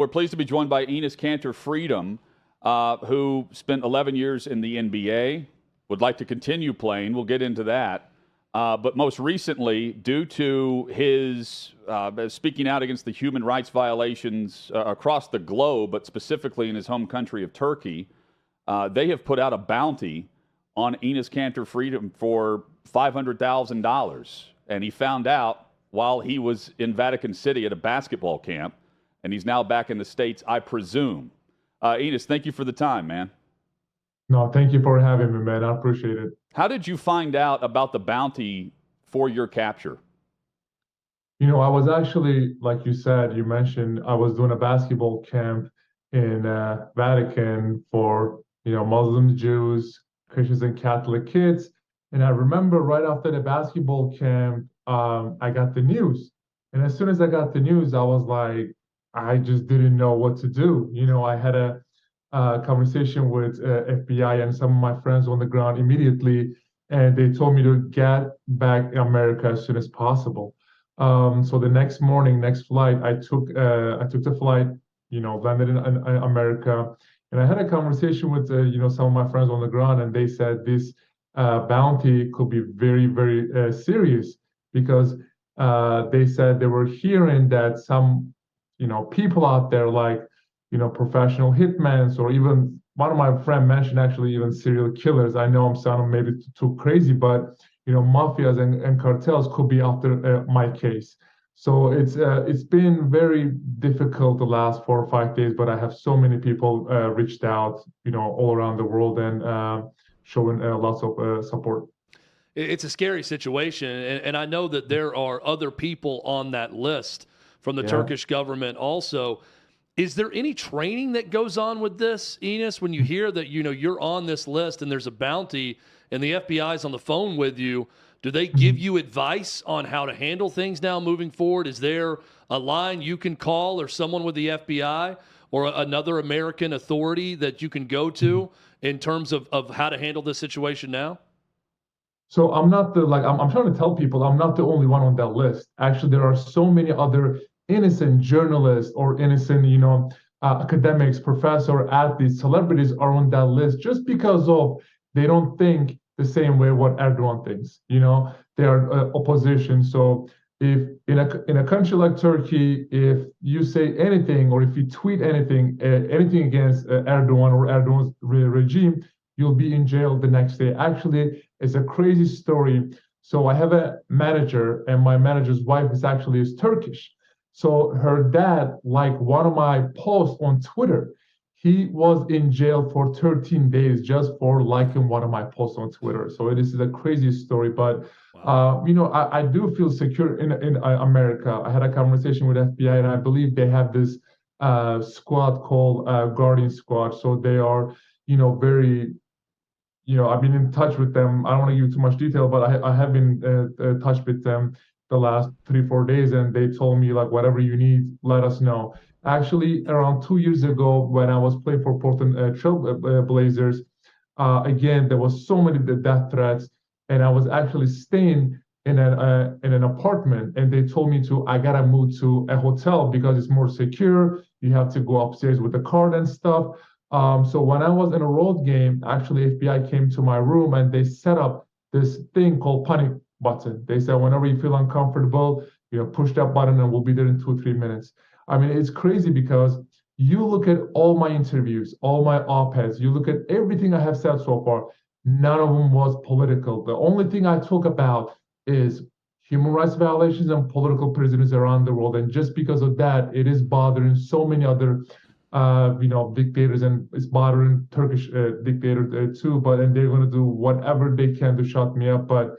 We're pleased to be joined by Enes Kanter Freedom, who spent 11 years in the NBA, would like to continue playing. We'll get into that. But most recently, due to his speaking out against the human rights violations across the globe, but specifically in his home country of Turkey, they have put out a bounty on Enes Kanter Freedom for $500,000. And he found out while he was in Vatican City at a basketball camp, and he's now back in the States, I presume. Enes, thank you for the time, man. No, thank you for having me, man. I appreciate it. How did you find out about the bounty for your capture? You know, I was actually, like you said, you mentioned, I was doing a basketball camp in Vatican for, Muslims, Jews, Christians, and Catholic kids. And I remember right after the basketball camp, I got the news. And as soon as I got the news, I was like, I just didn't know what to do. I had a conversation with FBI and some of my friends on the ground immediately, and they told me to get back in America as soon as possible. So the next morning, next flight, I took the flight, landed in America, and I had a conversation with some of my friends on the ground, and they said this bounty could be very, very serious because they said they were hearing that some people out there like professional hitmen, or even one of my friend mentioned actually even serial killers. I know I'm sounding maybe too crazy, but mafias and cartels could be after my case. So it's been very difficult the last 4 or 5 days, but I have so many people reached out, all around the world and showing lots of support. It's a scary situation, and I know that there are other people on that list from the Turkish government also. Is there any training that goes on with this, Enes, when you hear that you're on this list and there's a bounty and the FBI is on the phone with you? Do they give you advice on how to handle things now moving forward? Is there a line you can call, or someone with the FBI or another American authority that you can go to in terms of how to handle this situation now? So I'm not I'm trying to tell people I'm not the only one on that list. Actually, there are so many other innocent journalists or innocent, academics, professor, athletes, celebrities are on that list just because of they don't think the same way what Erdogan thinks. They are opposition. So if in a country like Turkey, if you say anything or if you tweet anything against Erdogan or Erdogan's regime, you'll be in jail the next day. Actually, it's a crazy story. So I have a manager, and my manager's wife is Turkish. So her dad liked one of my posts on Twitter. He was in jail for 13 days just for liking one of my posts on Twitter. So this is a crazy story, but I do feel secure in America. I had a conversation with FBI, and I believe they have this squad called Guardian Squad. So they are, very. I've been in touch with them. I don't want to give too much detail, but I have been in touch with them the last 3-4 days, and they told me like whatever you need, let us know. Actually, around 2 years ago, when I was playing for Portland Trail Blazers, again there was so many death threats, and I was actually staying in an apartment, and they told me I gotta move to a hotel because it's more secure. You have to go upstairs with the card and stuff. So when I was in a road game, actually FBI came to my room and they set up this thing called panic button. They said, whenever you feel uncomfortable, push that button and we'll be there in 2 or 3 minutes. I mean, it's crazy because you look at all my interviews, all my op-eds, you look at everything I have said so far, none of them was political. The only thing I talk about is human rights violations and political prisoners around the world. And just because of that, it is bothering so many other dictators, and it's bothering Turkish dictators too. And they're going to do whatever they can to shut me up. But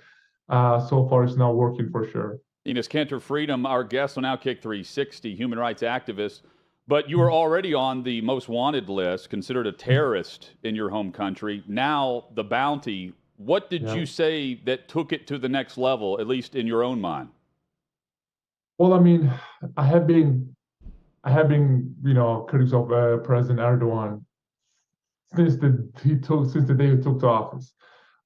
so far, it's not working for sure. Enes Kanter Freedom, our guest on Outkick 360, human rights activist. But you were already on the most wanted list, considered a terrorist in your home country. Now the bounty. What did you say that took it to the next level, at least in your own mind? Well, I mean, I have been critics of President Erdogan since the day he took to office.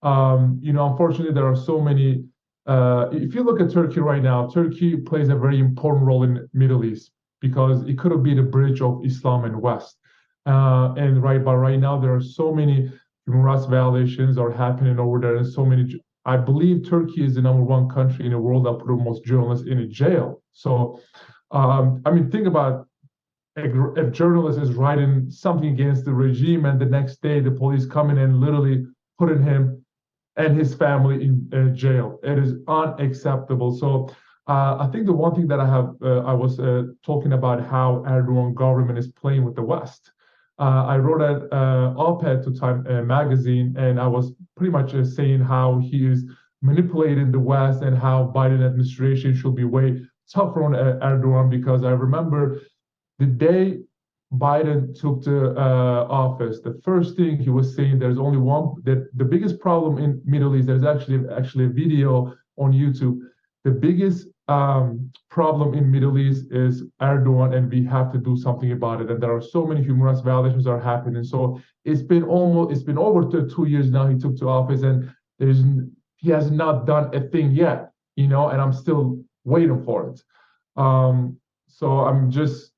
Unfortunately, there are so many. If you look at Turkey right now, Turkey plays a very important role in the Middle East. because it could have been a bridge of Islam and West. But right now there are so many human rights violations are happening over there, and so many. I believe Turkey is the #1 country in the world that put most journalists in a jail. So, I mean, think about if journalist is writing something against the regime, and the next day the police coming in literally putting him and his family in jail. It is unacceptable. So I think the one thing that I was talking about how Erdogan government is playing with the West. I wrote an op-ed to Time magazine, and I was pretty much saying how he is manipulating the West and how Biden administration should be way tougher on Erdogan, because I remember the day Biden took the office, the first thing he was saying, there's only one, that the biggest problem in Middle East, there's actually a video on YouTube. The biggest problem in Middle East is Erdogan, and we have to do something about it. And there are so many human rights violations are happening. So it's been over 2 years now he took to office, and he has not done a thing yet, and I'm still waiting for it. So I'm just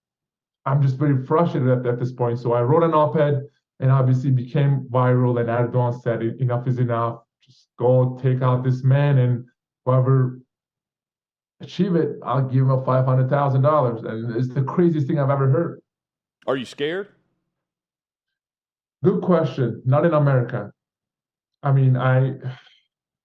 very frustrated at this point. So I wrote an op-ed, and obviously became viral, and Erdogan said enough is enough. Just go take out this man, and whoever achieve it, I'll give him a $500,000. And it's the craziest thing I've ever heard. Are you scared? Good question. Not in America. I mean,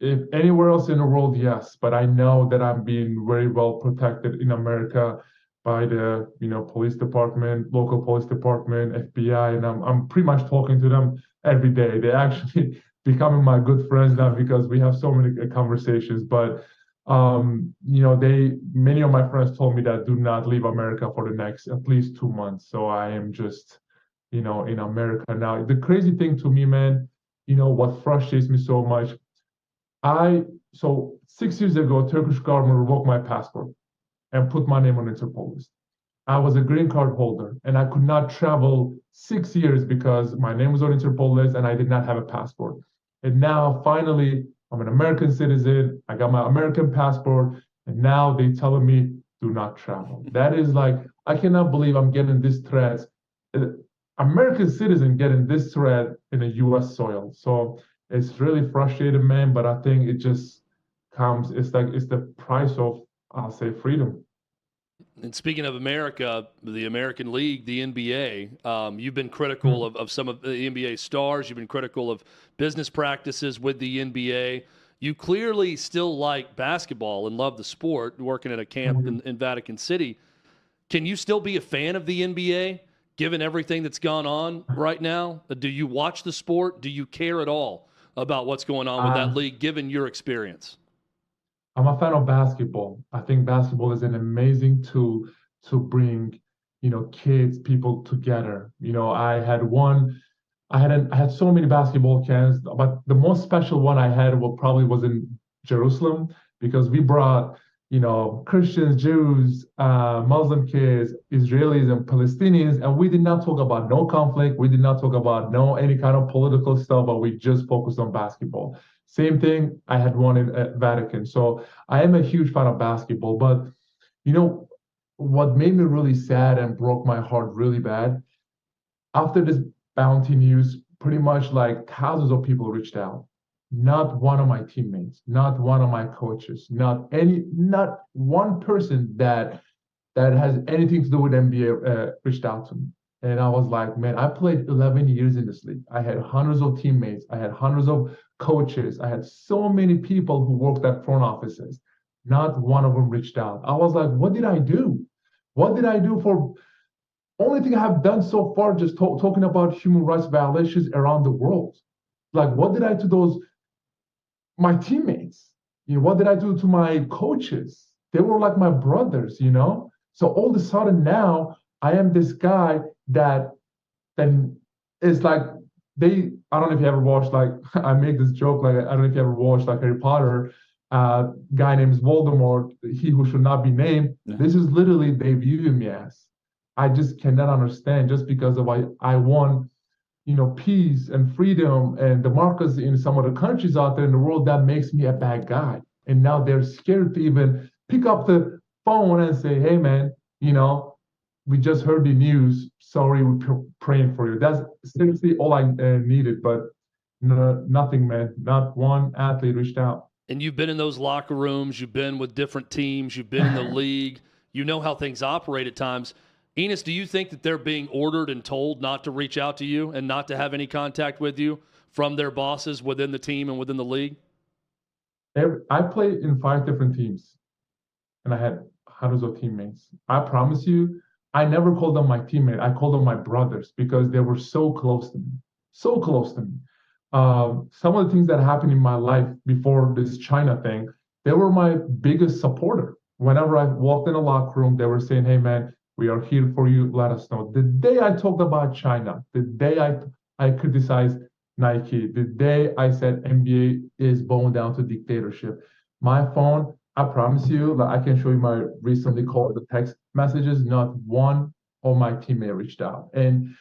if anywhere else in the world, yes, but I know that I'm being very well protected in America by the police department, local police department, FBI, and I'm pretty much talking to them every day. They actually becoming my good friends now because we have so many conversations. But many of my friends told me that do not leave America for the next at least 2 months. So I am just in America now. The crazy thing to me, man, what frustrates me so much. So 6 years ago, Turkish government revoked my passport and put my name on Interpol list. I was a green card holder, and I could not travel 6 years because my name was on Interpol list and I did not have a passport. And now finally, I'm an American citizen. I got my American passport, and now they telling me do not travel. That is like, I cannot believe I'm getting this threat. American citizen getting this threat in a U.S. soil. So it's really frustrating, man. But I think it just comes. It's the price of, I'll say, freedom. And speaking of America, the American League, the NBA, you've been critical of some of the NBA stars. You've been critical of business practices with the NBA. You clearly still like basketball and love the sport, working at a camp in Vatican City. Can you still be a fan of the NBA, given everything that's gone on right now? Do you watch the sport? Do you care at all about what's going on with that league, given your experience? I'm a fan of basketball. I think basketball is an amazing tool to bring, kids, people together. I had so many basketball camps, but the most special one I had was in Jerusalem, because we brought, Christians, Jews, Muslim kids, Israelis, and Palestinians, and we did not talk about no conflict. We did not talk about any kind of political stuff, but we just focused on basketball. Same thing, I had one in Vatican. So I am a huge fan of basketball. But, what made me really sad and broke my heart really bad, after this bounty news, pretty much like thousands of people reached out. Not one of my teammates, not one of my coaches, not one person that has anything to do with NBA reached out to me. And I was like, man, I played 11 years in this league. I had hundreds of teammates. I had hundreds of coaches. I had so many people who worked at front offices. Not one of them reached out. I was like, what did I do? What did I do for... Only thing I have done so far, just talking about human rights violations around the world. Like, what did I do to my teammates? What did I do to my coaches? They were like my brothers, So all of a sudden now, I am this guy that then is like, I don't know if you ever watched, like, I make this joke, like, I don't know if you ever watched, like, Harry Potter, guy named Voldemort, he who should not be named. Yeah. This is literally, they view me as. I just cannot understand, just because of I won, peace and freedom and democracy in some other countries out there in the world, that makes me a bad guy. And now they're scared to even pick up the phone and say, hey, man, we just heard the news. Sorry, we're praying for you. That's seriously all I needed. But no, nothing, man. Not one athlete reached out. And you've been in those locker rooms, you've been with different teams, you've been in the league, you know how things operate at times. Enes, do you think that they're being ordered and told not to reach out to you and not to have any contact with you from their bosses within the team and within the league? I played in 5 different teams, and I had hundreds of teammates. I promise you, I never called them my teammate. I called them my brothers because they were so close to me, so close to me. Some of the things that happened in my life before this China thing, they were my biggest supporter. Whenever I walked in a locker room, they were saying, "Hey, man, we are here for you. Let us know." The day I talked about China, the day I criticized Nike, the day I said NBA is bowing down to dictatorship, my phone, I promise you, like I can show you my recently called the text messages. Not one of my teammates reached out, and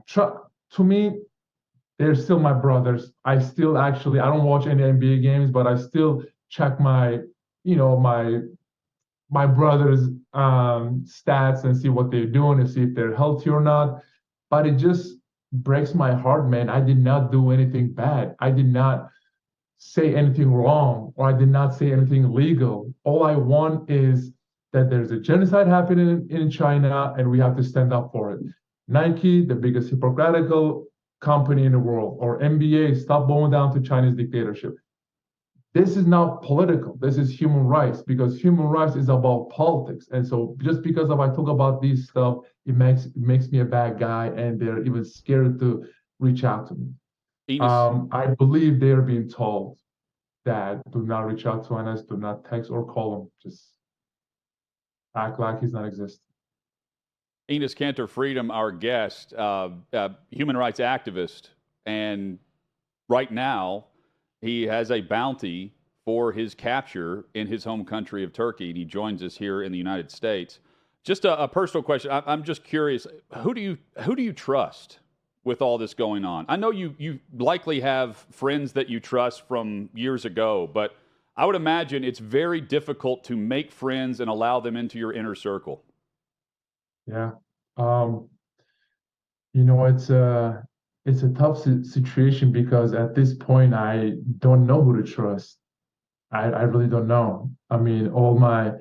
to me, they're still my brothers. I still actually I don't watch any NBA games, but I still check my my brothers' stats and see what they're doing and see if they're healthy or not. But it just breaks my heart, man. I did not do anything bad. I did not say anything wrong, or I did not say anything illegal. All I want is that there's a genocide happening in China and we have to stand up for it. Nike, the biggest hypocritical company in the world, or NBA, stop bowing down to Chinese dictatorship. This is not political. This is human rights, because human rights is about politics. And so just because I talk about these stuff, it makes me a bad guy, and they're even scared to reach out to me. Enes, I believe they are being told that do not reach out to Enes, do not text or call him. Just act like he's not existing. Enes Kanter Freedom, our guest, human rights activist, and right now he has a bounty for his capture in his home country of Turkey, and he joins us here in the United States. Just a personal question. I'm just curious. Who do you trust with all this going on? I know you likely have friends that you trust from years ago, but I would imagine it's very difficult to make friends and allow them into your inner circle. Yeah. Um, it's a tough situation because at this point I don't know who to trust. I really don't know. I mean, all my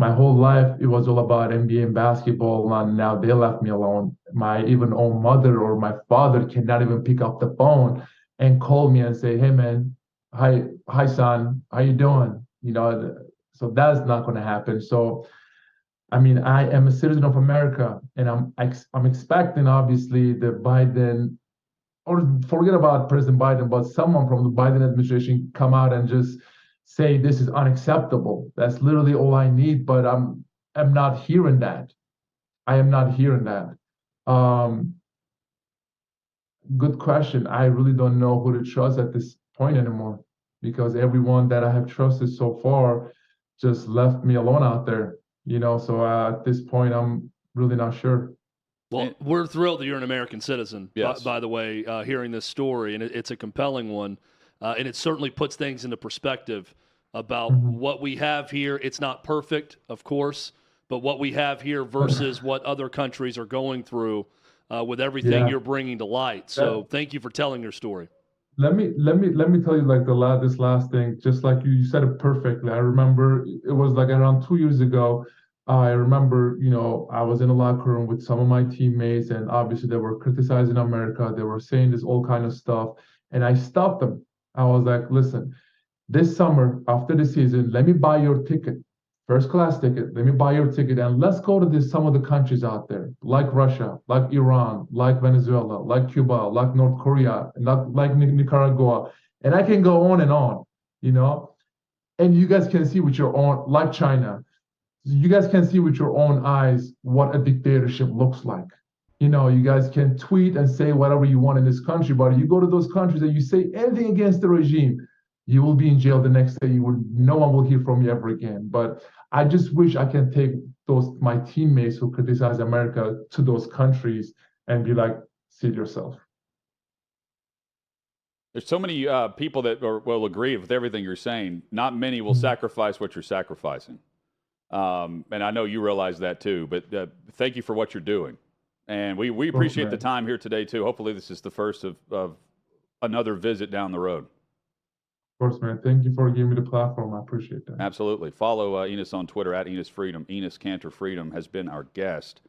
whole life it was all about NBA and basketball, and now they left me alone. My even own mother or my father cannot even pick up the phone and call me and say, "Hey, man, hi, son, how you doing?" So that's not going to happen. So I mean, I am a citizen of America, and I'm expecting obviously the Biden, or forget about President Biden, but someone from the Biden administration come out and just say this is unacceptable. That's literally all I need, but I'm not hearing that. I am not hearing that. Um, Good question. I really don't know who to trust at this point anymore, because everyone that I have trusted so far just left me alone out there. So at this point, I'm really not sure. Well, we're thrilled that you're an American citizen, Yes. by the way, hearing this story, and it's a compelling one, and it certainly puts things into perspective about Mhm. what we have here. It's not perfect, of course, but what we have here versus what other countries are going through with everything Yeah. you're bringing to light. So thank you for telling your story. Let me tell you like this last thing, just like you said it perfectly. I remember it was like around 2 years ago. I remember, I was in a locker room with some of my teammates, and obviously they were criticizing America. They were saying this all kind of stuff, and I stopped them. I was like, listen, this summer after the season, let me buy your ticket, first class ticket. Let me buy your ticket, and let's go to some of the countries out there, like Russia, like Iran, like Venezuela, like Cuba, like North Korea, like Nicaragua, and I can go on and on, you know. And you guys can see with your own, like China, you guys can see with your own eyes what a dictatorship looks like. You guys can tweet and say whatever you want in this country, but you go to those countries and you say anything against the regime, you will be in jail the next day. No one will hear from you ever again. But I just wish I can take my teammates who criticize America to those countries and be like, see it yourself. There's so many people that will agree with everything you're saying. Not many will sacrifice what you're sacrificing. And I know you realize that too. But thank you for what you're doing. And we appreciate the time here today too. Hopefully this is the first of another visit down the road. Of course, man. Thank you for giving me the platform. I appreciate that. Absolutely. Follow Enes on Twitter at Enes Freedom. Enes Kanter Freedom has been our guest.